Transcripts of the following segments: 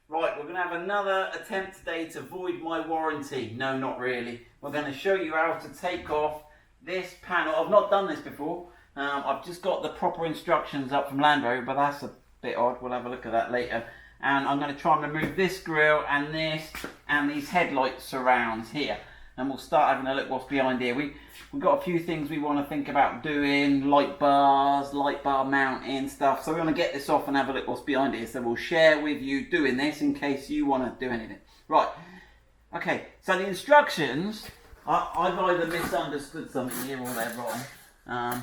Right, we're going to have another attempt today to void my warranty. No, not really. We're going to show you how to take off this panel. I've not done this before. I've just got the proper instructions up from Land Rover, but that's a bit odd. We'll have a look at that later. And I'm going to try and remove this grille and this and these headlight surrounds here. And we'll start having a look what's behind here. We've got a few things we want to think about doing, light bars, light bar mounting stuff. So we want to get this off and have a look what's behind here. So we'll share with you doing this in case you want to do anything. Right, okay, so the instructions, I've either misunderstood something here or they're wrong.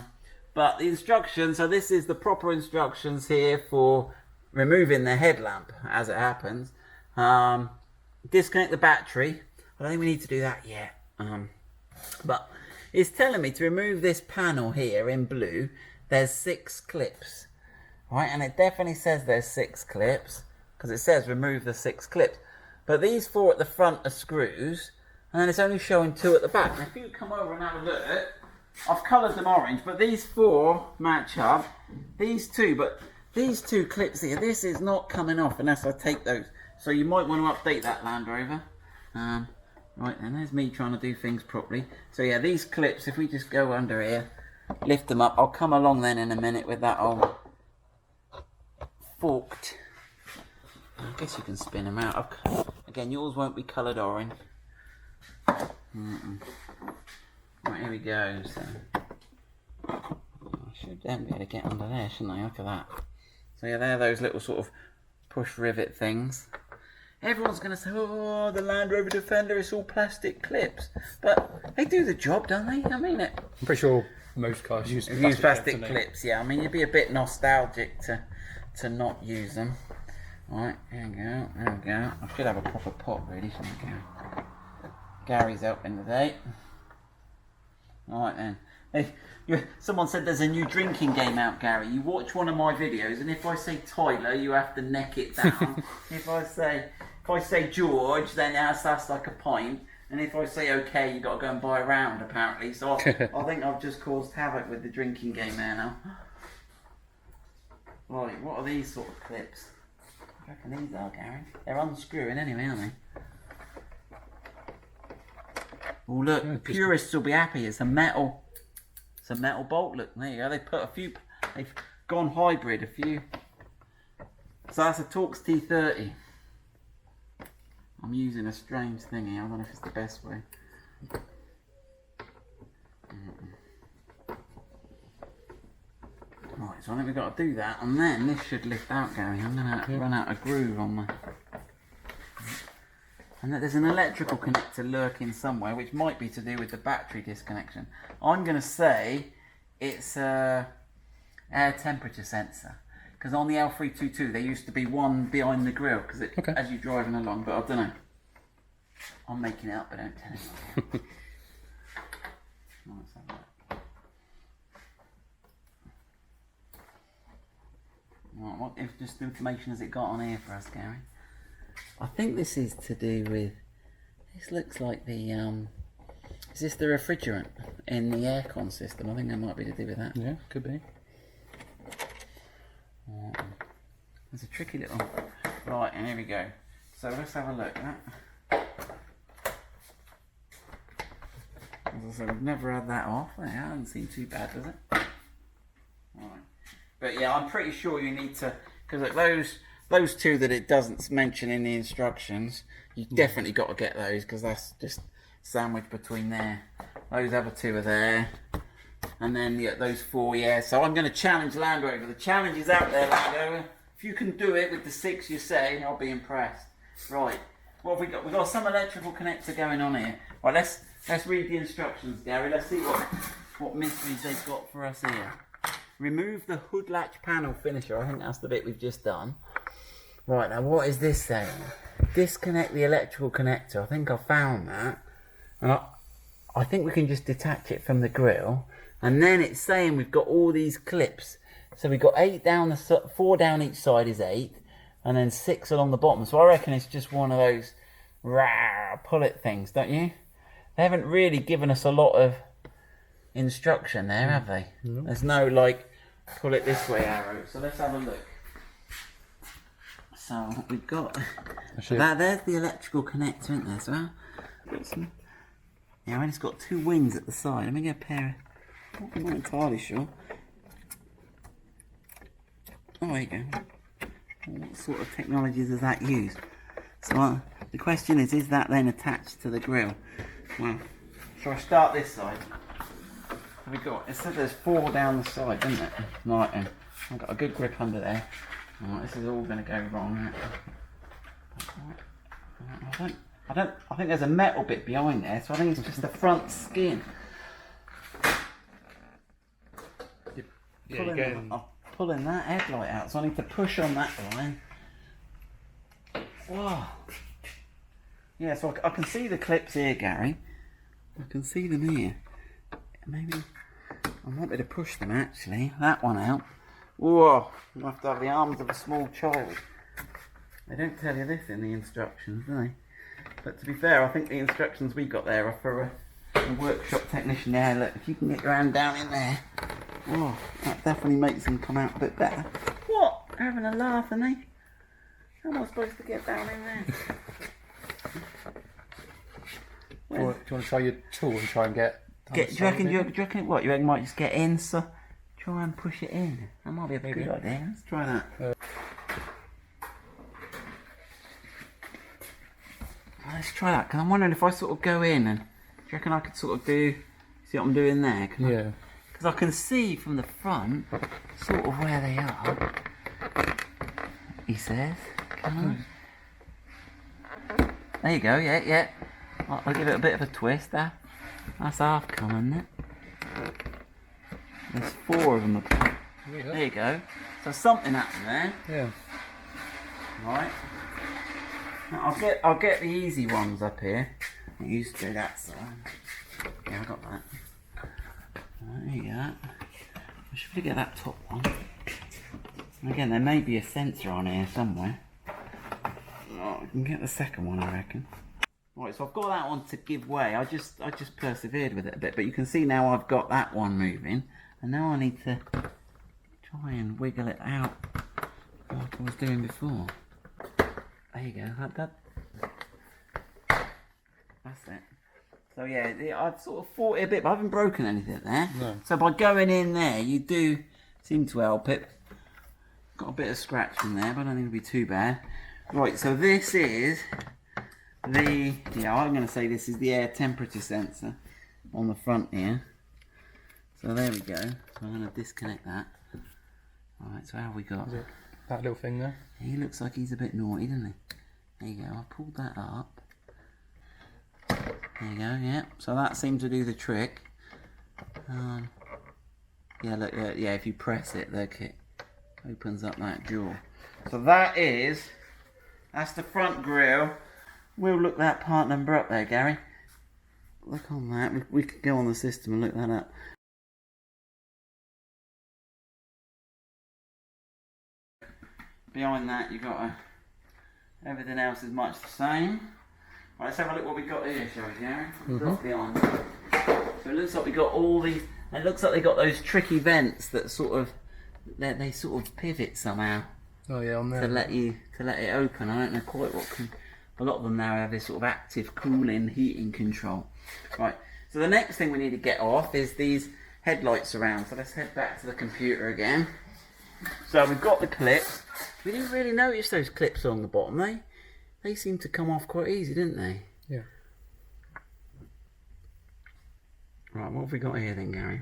But the instructions, so this is the proper instructions here for removing the headlamp as it happens. Disconnect the battery. I don't think we need to do that yet. But it's telling me to remove this panel here in blue. There's 6 clips. Right, and it definitely says there's 6 clips because it says remove the 6 clips. But these 4 at the front are screws, and then it's only showing 2 at the back. Now if you come over and have a look, I've coloured them orange, but these 4 match up. These 2, but these 2 clips here, this is not coming off unless I take those. So you might want to update that, Land Rover. Right then, there's me trying to do things properly. So yeah, these clips, if we just go under here, lift them up. I'll come along then in a minute with that old forked. I guess you can spin them out. Again, yours won't be coloured orange. Right, here we go. So I should then be able to get under there, shouldn't I? Look at that. So yeah, they're those little sort of push rivet things. Everyone's going to say, oh, the Land Rover Defender, it's all plastic clips. But they do the job, don't they? I mean it. I'm pretty sure most cars use plastic clips, yeah. I mean, you'd be a bit nostalgic to not use them. Alright, there we go, there we go. I should have a proper pot ready, shouldn't I, Gary? Gary's helping today. Alright then. Someone said there's a new drinking game out, Gary. You watch one of my videos, and if I say Tyler, you have to neck it down. If I say George, then that's like a pint. And if I say okay, you've got to go and buy a round, apparently. So I think I've just caused havoc with the drinking game there now. Right, what are these sort of clips? I reckon these are, Gary. They're unscrewing anyway, aren't they? Oh look, the purists will be happy. It's a metal bolt. Look, there you go. They've gone hybrid a few. So that's a Torx T30. I'm using a strange thing here. I don't know if it's the best way. Right, so I think we've got to do that, and then this should lift out, Gary. I'm going to run out of groove on my... And there's an electrical connector lurking somewhere, which might be to do with the battery disconnection. I'm going to say it's a air temperature sensor. Because on the L322, there used to be one behind the grille, because as you're driving along, but I don't know. I'm making it up, but don't tell anyone. Let's have a look. Right, what information has it got on here for us, Gary? I think this is to do with, this looks like the, is this the refrigerant in the aircon system? I think that might be to do with that. Yeah, could be. There's a tricky little, right, and here we go. So let's have a look at that. As I said, I've never had that off. It hasn't seemed too bad, does it? Right. But yeah, I'm pretty sure you need to, because look, those 2 that it doesn't mention in the instructions, you definitely got to get those, because that's just sandwiched between there. Those other 2 are there. And then those 4, yeah. So I'm going to challenge Land Rover. The challenge is out there, Land Rover. If you can do it with the 6 you say, I'll be impressed. Right. What have we got? We've got some electrical connector going on here. Right, let's read the instructions, Gary. Let's see what mysteries they've got for us here. Remove the hood latch panel finisher. I think that's the bit we've just done. Right, now what is this saying? Disconnect the electrical connector. I think I found that. And I think we can just detach it from the grille. And then it's saying we've got all these clips. So we've got 8 down, 4 down each side is 8. And then 6 along the bottom. So I reckon it's just one of those pull it things, don't you? They haven't really given us a lot of instruction there, have they? No. There's no like pull it this way arrow. So let's have a look. So what we've got, Actually, there's the electrical connector, isn't there? So got some. Yeah, and it's got two wings at the side. Let me get a pair of. I'm not entirely sure. Oh, there you go. What sort of technology does that use? So the question is that then attached to the grill? Well, shall I start this side? Have we got? It said there's 4 down the side, doesn't it? Right then, I've got a good grip under there. Right, this is all going to go wrong. I think there's a metal bit behind there, so I think it's just the front skin. I'm pulling that headlight out, so I need to push on that line. Wow. Yeah, so I can see the clips here, Gary. I can see them here. Maybe I might be able to push them actually. That one out. Whoa! You have to have the arms of a small child. They don't tell you this in the instructions, do they? But to be fair, I think the instructions we got there are for a workshop technician. Yeah, look, if you can get your hand down in there. Whoa, that definitely makes them come out a bit better. What? They're having a laugh, aren't they? How am I supposed to get down in there? do you want to try your tool and try and get... Do you reckon what? You reckon might just get in, so try and push it in. That might be a good idea. Let's try that. Let's try that, because I'm wondering if I sort of go in and... Do you reckon I could sort of do... See what I'm doing there? Yeah. Because I can see from the front sort of where they are. He says. Can I? There you go, yeah. I'll give it a bit of a twist there. That's half coming, isn't it? There's 4 of them apart. There you go. So something happened there. Yeah. Right. Now I'll get the easy ones up here. You just do that side. Yeah, I got that. Right, there you go. I should probably get that top one. And again, there may be a sensor on here somewhere. Oh, I can get the second one, I reckon. Right, so I've got that one to give way. I just persevered with it a bit, but you can see now I've got that one moving, and now I need to try and wiggle it out like I was doing before. There you go. That's it. So yeah, I've sort of fought it a bit, but I haven't broken anything there. No. So by going in there, you do seem to help it. Got a bit of scratch from there, but I don't think it'll be too bad. Right, so this is I'm going to say this is the air temperature sensor on the front here. So there we go. So I'm going to disconnect that. Alright, so how have we got? Is it that little thing there? He looks like he's a bit naughty, doesn't he? There you go, I pulled that up. There you go, yeah. So that seemed to do the trick. Yeah, look, yeah, if you press it, look, it opens up that jaw. So that's the front grille. We'll look that part number up there, Gary. Look on that. We could go on the system and look that up. Behind that, you've got everything else is much the same. Right, let's have a look what we got here, shall we, Gary? What's behind? So it looks like we got all these. It looks like they got those tricky vents that sort of they sort of pivot somehow. Oh yeah, on there. To let it open. I don't know quite what can. A lot of them now have this sort of active cooling, heating control. Right. So the next thing we need to get off is these headlights around. So let's head back to the computer again. So we've got the clips. We didn't really notice those clips on the bottom. They seemed to come off quite easy, didn't they? Yeah. Right, what have we got here then, Gary?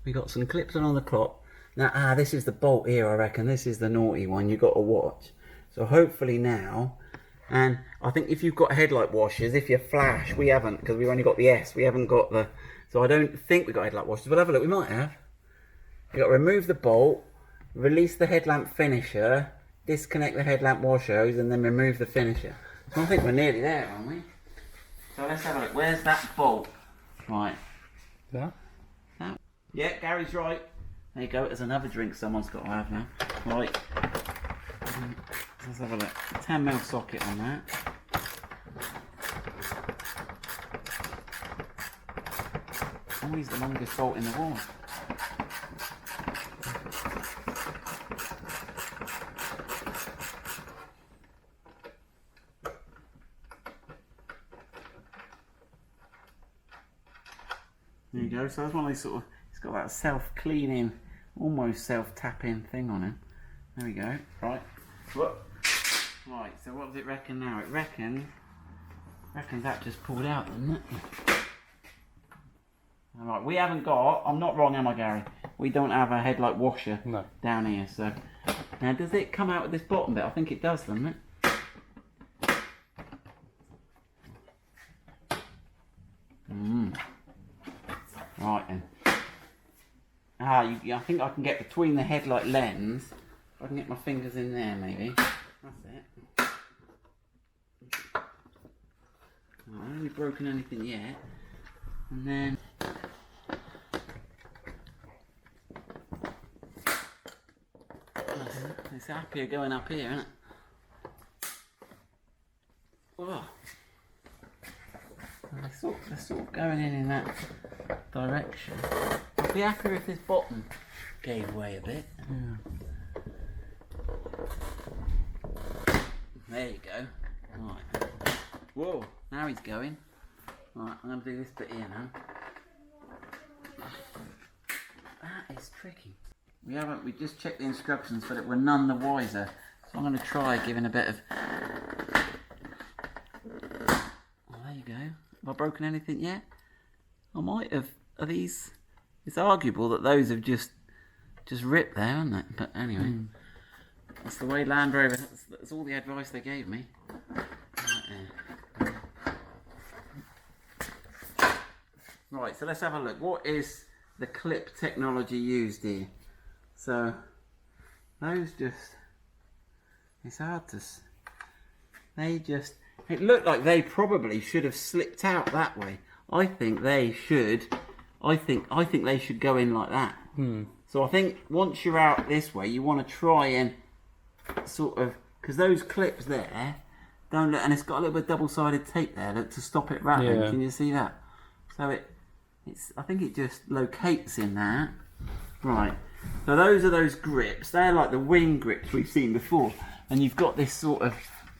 We got some clips on the top. Now, this is the bolt here, I reckon. This is the naughty one you've got to watch. So hopefully now, and I think if you've got headlight washers, if you flash, we haven't, because we've only got the S, we haven't got the, so I don't think we've got headlight washers. We'll have a look, we might have. You've got to remove the bolt, release the headlamp finisher, disconnect the headlamp washers, and then remove the finisher. So I think we're nearly there, aren't we? So let's have a look. Where's that bolt? Right. That? Yeah, Gary's right. There you go. There's another drink someone's got to have now. Right. Let's have a look. 10mm socket on that. Always the longest bolt in the wall. go. So that's one of these sort of, it's got that self-cleaning, almost self-tapping thing on it. There we go. Right. Whoop. Right, so what does it reckon now? It reckons that just pulled out, didn't it? Alright, we haven't got, I'm not wrong, am I, Gary? We don't have a headlight washer down here, so. Now, does it come out with this bottom bit? I think it does, doesn't it? Right then. I think I can get between the headlight lens. If I can get my fingers in there, maybe. That's it. I haven't really broken anything yet. And then it's happier going up here, isn't it? Whoa. They're sort of going in that direction. I'd be happier if this bottom gave way a bit. Yeah. There you go. Right. Whoa, now he's going. Right, I'm going to do this bit here now. That is tricky. We just checked the instructions, but we're none the wiser. So I'm going to try giving a bit of... Oh, there you go. Have I broken anything yet? I might have. Are these... It's arguable that those have just ripped there, haven't they? But anyway. That's the way Land Rover... That's all the advice they gave me. Right, so let's have a look. What is the clip technology used here? So, those just... It's hard to... It looked like they probably should have slipped out that way. I think they should go in like that. So I think once you're out this way, you want to try and sort of... Because those clips there, don't look... And it's got a little bit of double-sided tape there to stop it rattling. Yeah. Can you see that? So I think it just locates in that. Right. So those are those grips. They're like the wing grips we've seen before. And you've got this sort of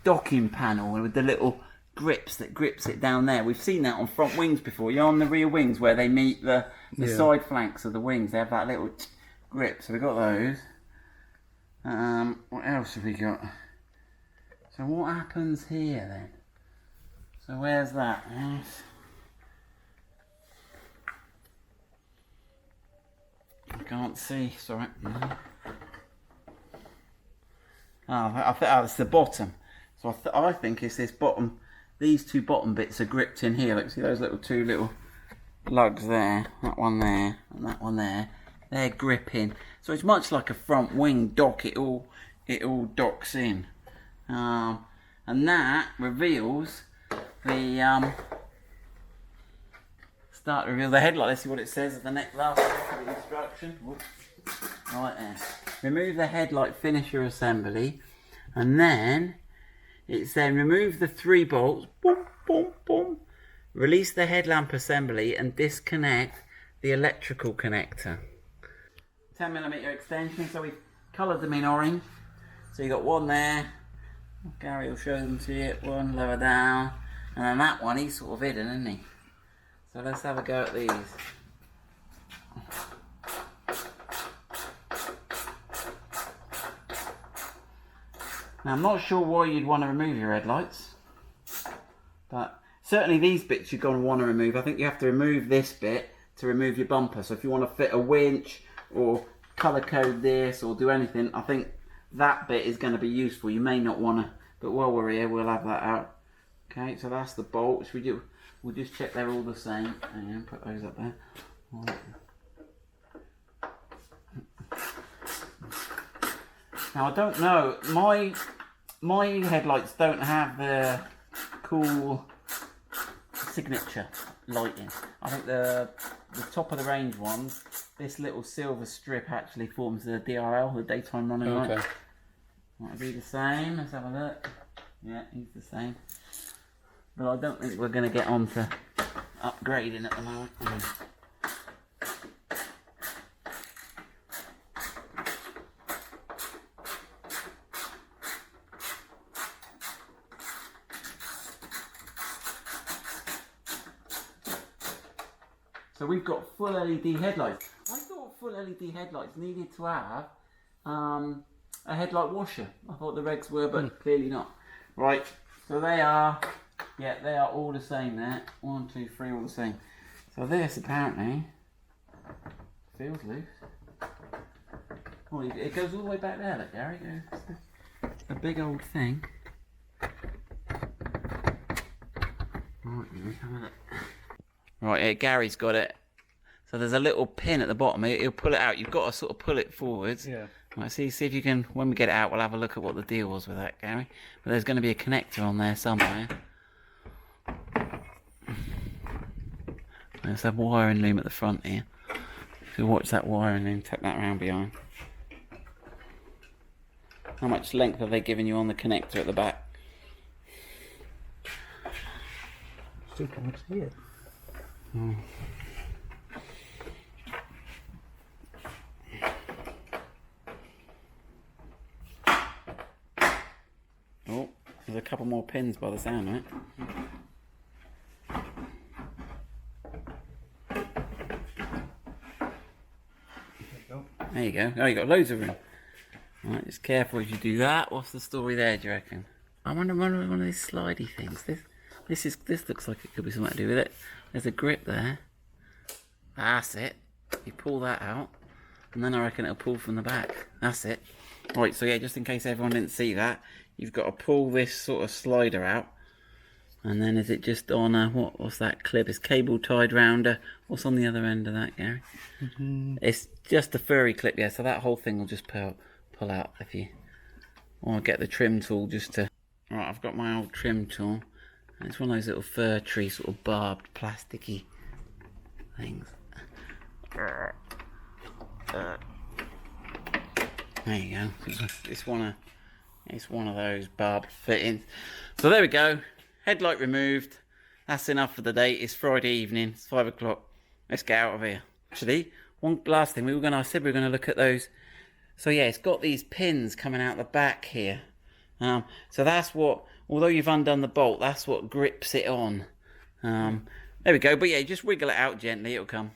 docking panel with the little grips that grips it down there. We've seen that on front wings before. You're on the rear wings where they meet the side flanks of the wings. They have that little grip. So we've got those. What else have we got? So what happens here then? So where's that? I can't see, sorry. Oh, it's the bottom. So I think it's this bottom. These two bottom bits are gripped in here. Look, see those two little lugs there. That one there and that one there. They're gripping. So it's much like a front wing dock. It all docks in, and that reveals the start to reveal the headlight. Let's see what it says at the last of the instruction. Whoops. Right there. Remove the headlight finisher assembly, and then it's then remove the 3 bolts. Boom, boom, boom. Release the headlamp assembly and disconnect the electrical connector. 10mm extension. So we've coloured them in orange. So you got one there. Gary will show them to you. One lower down, and then that one he's sort of hidden, isn't he? So let's have a go at these. Now I'm not sure why you'd want to remove your headlights, but certainly these bits you're going to want to remove. I think you have to remove this bit to remove your bumper. So if you want to fit a winch or colour code this or do anything, I think that bit is going to be useful. You may not want to, but while we're here we'll have that out. Okay, so that's the bolts. We'll just check they're all the same and put those up there. Right. Now I don't know, my headlights don't have the cool signature lighting. I think the top of the range ones, this little silver strip actually forms the DRL, the daytime running light. Might be the same. Let's have a look. Yeah, he's the same. But I don't think we're going to get on to upgrading at the moment. So we've got full LED headlights. I thought full LED headlights needed to have a headlight washer. I thought the regs were, but clearly not. Right, so they are all the same there. 1, 2, 3, all the same. So this apparently feels loose. Oh, it goes all the way back there, look, Gary. It's a big old thing. Right, Gary's got it. So there's a little pin at the bottom. He'll pull it out. You've got to sort of pull it forwards. Yeah. Right, see if you can. When we get it out, we'll have a look at what the deal was with that, Gary. But there's going to be a connector on there somewhere. There's a wiring loom at the front here. If you watch that wiring loom, tuck that around behind. How much length have they given you on the connector at the back? Still can't see it. Oh. Oh, there's a couple more pins by the sound of it. There you go. Oh, you got loads of room. Right, just careful as you do that. What's the story there, do you reckon? I wonder one of these slidey things. This looks like it could be something to do with it. There's a grip there. That's it. You pull that out, and then I reckon it'll pull from the back. That's it. Right, so yeah, just in case everyone didn't see that, you've got to pull this sort of slider out, and then is it just on a what's that clip? It's cable tied round what's on the other end of that, Gary? It's just a furry clip, yeah. So that whole thing will just pull out if you want to get the trim tool just to. Right, I've got my old trim tool. And it's one of those little fir tree sort of barbed plasticky things. There you go. It's one of those barbed fittings. So there we go. Headlight removed. That's enough for the day. It's Friday evening. It's 5 o'clock. Let's get out of here. Actually, one last thing. I said we were going to look at those. So yeah, it's got these pins coming out the back here. So that's what, although you've undone the bolt, that's what grips it on. There we go. But yeah, just wiggle it out gently. It'll come.